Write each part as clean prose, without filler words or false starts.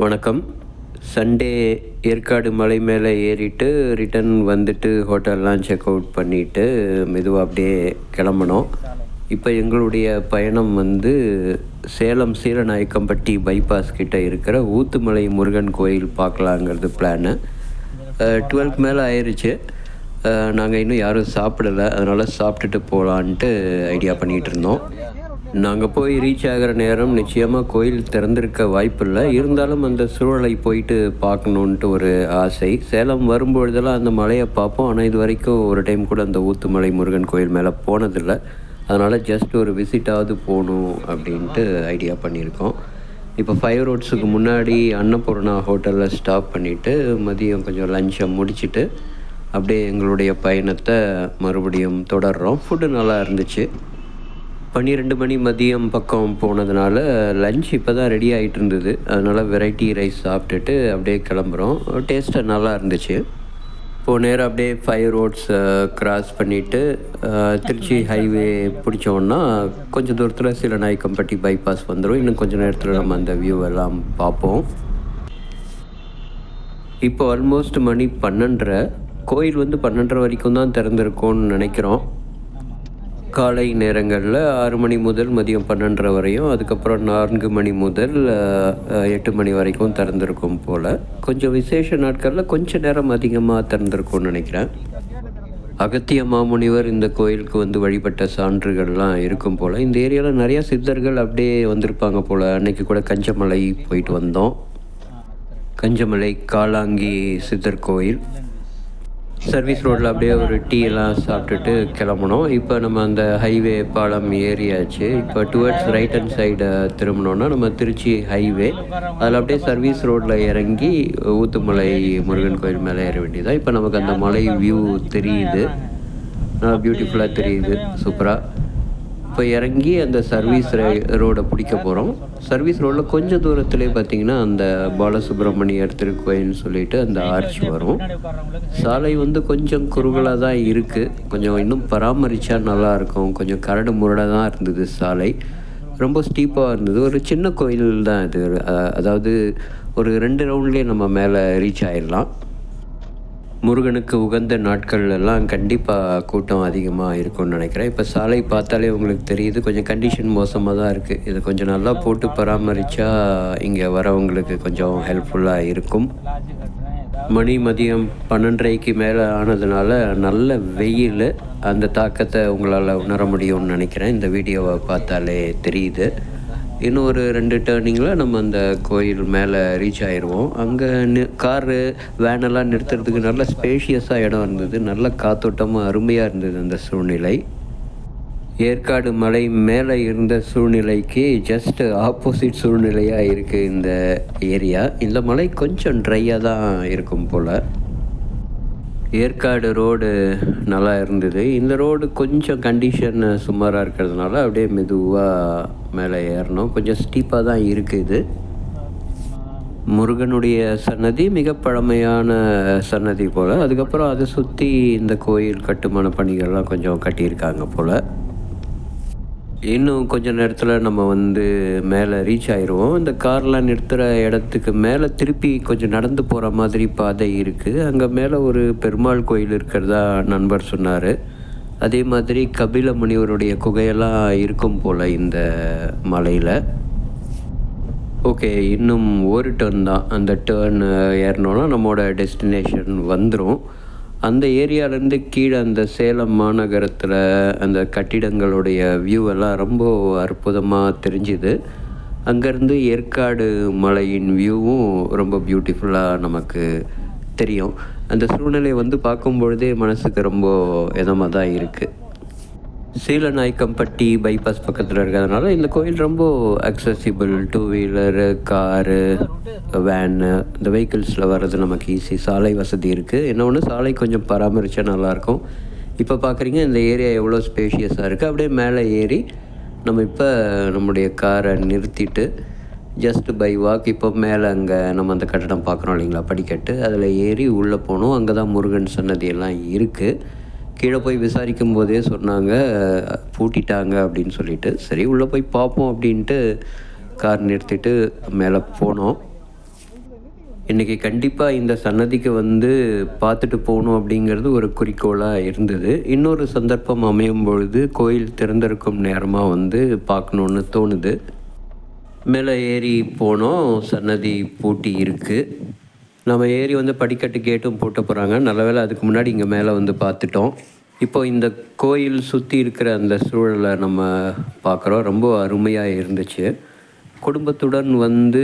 வணக்கம். சண்டே ஏற்காடு மலை மேலே ஏறிட்டு ரிட்டன் வந்துட்டு ஹோட்டல்லாம் செக் அவுட் பண்ணிவிட்டு மெதுவாக அப்படியே கிளம்பினோம். இப்போ எங்களுடைய பயணம் சேலம் சீலநாயக்கம்பட்டி பைபாஸ் கிட்டே இருக்கிற ஊத்துமலை முருகன் கோயில் பார்க்கலாங்கிறது பிளானு. 12க்கு மேலே ஆயிடுச்சு. நாங்கள் இன்னும் யாரும் சாப்பிடலை, அதனால் சாப்பிட்டுட்டு போகலான்ட்டு ஐடியா பண்ணிகிட்டு இருந்தோம். நாங்கள் போய் ரீச் ஆகிற நேரம் நிச்சயமாக கோயில் திறந்திருக்க வாய்ப்பில்லை. இருந்தாலும் அந்த சூழலை போயிட்டு பார்க்கணுன்ட்டு ஒரு ஆசை. சேலம் வரும்பொழுதெல்லாம் அந்த மலையை பார்ப்போம். ஆனால் இது வரைக்கும் ஒரு டைம் கூட அந்த ஊத்துமலை முருகன் கோயில் மேலே போனதில்லை. அதனால் ஜஸ்ட் ஒரு விசிட்டாவது போகணும் அப்படின்ட்டு ஐடியா பண்ணியிருக்கோம். இப்போ 5 ரோட்ஸுக்கு முன்னாடி அன்னபூர்ணா ஹோட்டலில் ஸ்டாப் பண்ணிவிட்டு மதியம் கொஞ்சம் லஞ்சை முடிச்சுட்டு அப்படியே எங்களுடைய பயணத்தை மறுபடியும் தொடர்கிறோம். ஃபுட்டு நல்லா இருந்துச்சு. 12 மணி மதியம் பக்கம் போனதுனால லஞ்ச் இப்போ தான் ரெடி ஆகிட்டு இருந்தது. அதனால் வெரைட்டி ரைஸ் சாப்பிட்டுட்டு அப்படியே கிளம்புறோம். டேஸ்ட்டாக நல்லா இருந்துச்சு. இப்போது நேராக அப்படியே 5 ரோட்ஸ் க்ராஸ் பண்ணிவிட்டு திருச்சி ஹைவே பிடிச்சோன்னா கொஞ்சம் தூரத்தில் சீலநாயக்கம்பட்டி பைபாஸ் வந்துடும். இன்னும் கொஞ்சம் நேரத்தில் நம்ம அந்த வியூ எல்லாம் பார்ப்போம். இப்போ ஆல்மோஸ்ட் மணி 12:30. கோயில் 12:30 வரைக்கும் தான் திறந்திருக்கும்னு நினைக்கிறோம். காலை நேரங்களில் 6 மணி முதல் மதியம் 12:30 வரையும், அதுக்கப்புறம் 4 மணி முதல் 8 மணி வரைக்கும் திறந்திருக்கும் போல். கொஞ்சம் விசேஷ நாட்களில் கொஞ்சம் நேரம் அதிகமாக திறந்திருக்கும்னு நினைக்கிறேன். அகத்திய மாமுனிவர் இந்த கோயிலுக்கு வழிபட்ட சான்றுகள்லாம் இருக்கும் போல். இந்த ஏரியாவில் நிறையா சித்தர்கள் அப்படியே வந்திருப்பாங்க போல். அன்றைக்கி கூட கஞ்சமலை போயிட்டு வந்தோம். கஞ்சமலை காலாங்கி சித்தர் கோயில். சர்வீஸ் ரோட்டில் அப்படியே ஒரு டீ எல்லாம் சாப்பிட்டுட்டு கிளம்புனோம். இப்போ நம்ம அந்த ஹைவே பாலம் ஏறியாச்சு. இப்போ டுவர்ட்ஸ் ரைட் ஹேண்ட் சைடு திரும்பினோன்னா நம்ம திருச்சி ஹைவே. அதில் அப்படியே சர்வீஸ் ரோட்டில் இறங்கி ஊத்துமலை முருகன் கோயில் மேலே ஏற வேண்டியதான். இப்போ நமக்கு அந்த மலை வியூ தெரியுது, பியூட்டிஃபுல்லாக தெரியுது, சூப்பராக. இப்போ இறங்கி அந்த சர்வீஸ் ரோடை பிடிக்க போகிறோம். சர்வீஸ் ரோடில் கொஞ்சம் தூரத்துலேயே பார்த்திங்கன்னா அந்த பாலசுப்ரமணியர் திருக்கோயில்னு சொல்லிட்டு அந்த ஆர்ச் வரும். சாலை கொஞ்சம் குறுகலாக தான் இருக்குது. கொஞ்சம் இன்னும் பராமரித்தா நல்லாயிருக்கும். கொஞ்சம் கரடு முரடாக தான் இருந்தது சாலை. ரொம்ப ஸ்டீப்பாக இருந்தது. ஒரு சின்ன கோயில் தான் இது. அதாவது ஒரு 2 ரவுண்ட்லேயே நம்ம மேலே ரீச் ஆயிடலாம். முருகனுக்கு உகந்த நாட்கள் எல்லாம் கண்டிப்பாக கூட்டம் அதிகமாக இருக்கும்னு நினைக்கிறேன். இப்போ சாலை பார்த்தாலே உங்களுக்கு தெரியுது, கொஞ்சம் கண்டிஷன் மோசமாக தான் இருக்குது. இதை கொஞ்சம் நல்லா போட்டு பராமரித்தா இங்கே வரவங்களுக்கு கொஞ்சம் ஹெல்ப்ஃபுல்லாக இருக்கும். மதியம் 12:30க்கு மேலே ஆனதுனால நல்ல வெயில். அந்த தாக்கத்தை உங்களால் உணர முடியும்னு நினைக்கிறேன். இந்த வீடியோவை பார்த்தாலே தெரியுது. இன்னும் ஒரு 2 டேர்னிங்கில் நம்ம அந்த கோயில் மேலே ரீச் ஆயிடுவோம். அங்கே காரு வேனெல்லாம் நிறுத்துறதுக்கு நல்ல ஸ்பேஷியஸாக இடம் இருந்தது. நல்ல காத்தோட்டமாக அருமையாக இருந்தது அந்த சூழ்நிலை. ஏற்காடு மலை மேலே இருந்த சூழ்நிலைக்கு ஜஸ்ட் ஆப்போசிட் சூழ்நிலையாக இருக்குது இந்த ஏரியா. இந்த மலை கொஞ்சம் ட்ரையாக தான் இருக்கும் போல். ஏற்காடு ரோடு நல்லா இருந்தது. இந்த ரோடு கொஞ்சம் கண்டிஷன் சுமாராக இருக்கிறதுனால அப்படியே மெதுவாக மேலே ஏறணும். கொஞ்சம் ஸ்டீப்பாக தான் இருக்குது. முருகனுடைய சன்னதி மிக பழமையான சன்னதி போல். அதுக்கப்புறம் அதை சுற்றி இந்த கோயில் கட்டுமான பணிகள்லாம் கொஞ்சம் கட்டியிருக்காங்க போல். இன்னும் கொஞ்சம் நேரத்தில் நம்ம மேலே ரீச் ஆயிடுவோம். இந்த கார்லாம் நிறுத்துகிற இடத்துக்கு மேலே திருப்பி கொஞ்சம் நடந்து போகிற மாதிரி பாதை இருக்குது. அங்கே மேலே ஒரு பெருமாள் கோயில் இருக்கிறதா நண்பர் சொன்னார். அதே மாதிரி கபில முனிவருடைய குகையெல்லாம் இருக்கும் போல் இந்த மலையில். ஓகே, இன்னும் ஒரு டர்ன் தான். அந்த டேர்ன் ஏறினோன்னா நம்மளோட டெஸ்டினேஷன் வந்துடும். அந்த ஏரியாவிலேருந்து கீழே அந்த சேலம் மாநகரத்தில் அந்த கட்டிடங்களுடைய வியூ எல்லாம் ரொம்ப அற்புதமாக தெரிஞ்சுது. அங்கேருந்து ஏற்காடு மலையின் வியூவும் ரொம்ப பியூட்டிஃபுல்லாக நமக்கு தெரியும். அந்த சூழ்நிலை பார்க்கும்பொழுதே மனசுக்கு ரொம்ப இதமாக தான் இருக்குது. சீலநாயக்கம்பட்டி பைபாஸ் பக்கத்தில் இருக்கிறதுனால இந்த கோயில் ரொம்ப அக்சசிபிள். 2 வீலரு, காரு, வேனு, இந்த வெஹிக்கிள்ஸில் வர்றது நமக்கு ஈஸி. சாலை வசதி இருக்குது. என்ன ஒன்று, சாலை கொஞ்சம் பராமரித்தா நல்லாயிருக்கும். இப்போ பார்க்குறீங்க இந்த ஏரியா எவ்வளோ ஸ்பேஷியஸாக இருக்குது. அப்படியே மேலே ஏறி நம்ம இப்போ நம்முடைய காரை நிறுத்திட்டு ஜஸ்ட் பை வாக் இப்போ மேலே அங்கே நம்ம அந்த கட்டடம் பார்க்குறோம் இல்லைங்களா, படிக்கட்டு, அதில் ஏறி உள்ளே போனோம். அங்கே தான் முருகன் சன்னதியெல்லாம் இருக்குது. கீழே போய் விசாரிக்கும் போதே சொன்னாங்க பூட்டிட்டாங்க அப்படின்னு சொல்லிட்டு. சரி உள்ளே போய் பார்ப்போம் அப்படின்ட்டு கார் நிறுத்திட்டு மேலே போனோம். இன்றைக்கி கண்டிப்பாக இந்த சன்னதிக்கு வந்து பார்த்துட்டு போகணும் அப்படிங்கிறது ஒரு குறிக்கோளாக இருந்தது. இன்னொரு சந்தர்ப்பம் அமையும் பொழுது கோயில் திறந்திருக்கும் நேரமாக வந்து பார்க்கணுன்னு தோணுது. மேலே ஏறி போனோம். சன்னதி பூட்டி இருக்குது. நம்ம ஏறி வந்து படிக்கட்டு கேட்டும் பூட்ட போகிறாங்க. நல்ல வேளை அதுக்கு முன்னாடி இங்கே மேலே வந்து பார்த்துட்டோம். இப்போ இந்த கோயில் சுற்றி இருக்கிற அந்த சூழலை நம்ம பார்க்குறோம். ரொம்ப அருமையாக இருந்துச்சு. குடும்பத்துடன் வந்து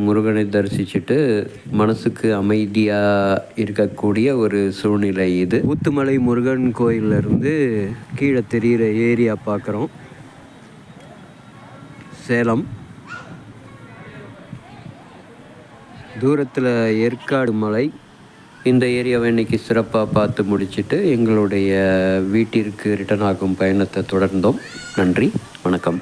முருகனை தரிசிச்சுட்டு மனசுக்கு அமைதியாக இருக்கக்கூடிய ஒரு சூழ்நிலை இது. ஊத்துமலை முருகன் கோயிலிருந்து கீழே தெரிகிற ஏரியா பார்க்குறோம். சேலம். தூரத்தில் ஏற்காடு மலை. இந்த ஏரியாவை இன்றைக்கி சிறப்பாக பார்த்து முடிச்சுட்டு எங்களுடைய வீட்டிற்கு ரிட்டர்ன் ஆகும் பயணத்தை தொடர்ந்தோம். நன்றி, வணக்கம்.